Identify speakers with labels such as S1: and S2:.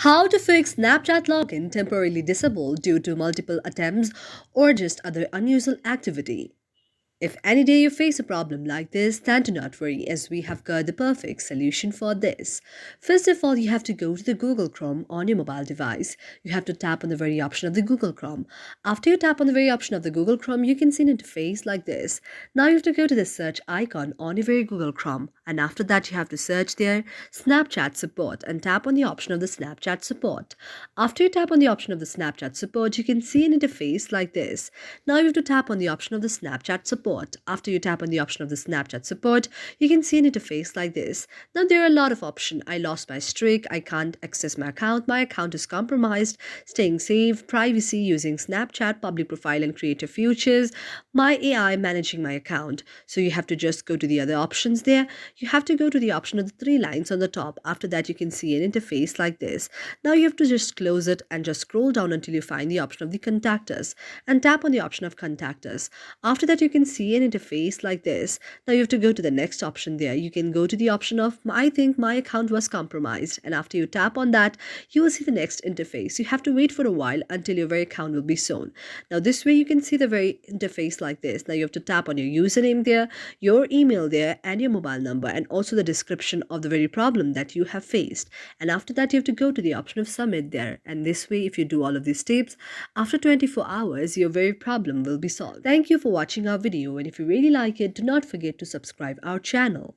S1: How to fix Snapchat login temporarily disabled due to multiple attempts or just other unusual activity. If any day you face a problem like this, then do not worry as we have got the perfect solution for this. First of all, you have to go to the Google Chrome on your mobile device. You have to tap on the very option of the Google Chrome. After you tap on the very option of the Google Chrome, you can see an interface like this. Now you have to go to the search icon on your very Google Chrome, and after that you have to search there Snapchat support and tap on the option of the Snapchat support. After you tap on the option of the Snapchat support, you can see an interface like this. Now you have to tap on the option of the Snapchat support. After you tap on the option of the Snapchat support, you can see an interface like this. Now there are a lot of options. I lost my streak, I can't access my account is compromised, staying safe, privacy using Snapchat, public profile and creative features, my AI managing my account. So you have to just go to the other options there. You have to go to the option of the three lines on the top. After that you can see an interface like this. Now you have to just close it and just scroll down until you find the option of the contact us and tap on the option of contact us. After that you can see an interface like this. Now you have to go to the next option there. You can go to the option of I think my account was compromised, and after you tap on that you will see the next interface. You have to wait for a while until your very account will be shown. Now this way you can see the very interface like this. Now you have to tap on your username there, your email there and your mobile number, and also the description of the very problem that you have faced. And after that you have to go to the option of submit there, and this way if you do all of these steps, after 24 hours your very problem will be solved. Thank you for watching our video, and if you really like it, do not forget to subscribe our channel.